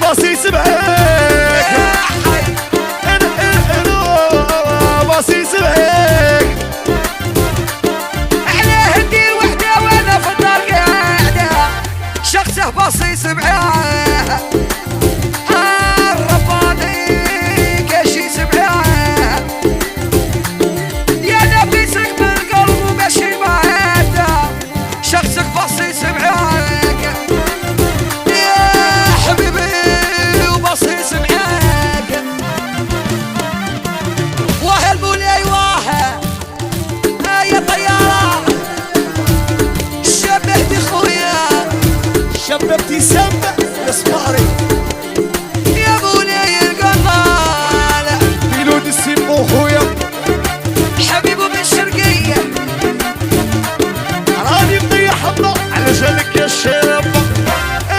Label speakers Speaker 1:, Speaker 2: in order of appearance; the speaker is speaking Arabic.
Speaker 1: باصي سبعك باصي سبعك
Speaker 2: عليه ندير وحده وانا في الدار قاعده شخصه باصي سبعه الرفاضي كشي سبعه يا نفسك بالقلب ومشي معاده شخصك باصي سبعك يا حبيبي وباصي سبعك واه البولي واه يا طياره شبهت خويا
Speaker 1: شببتي سم يا صفاري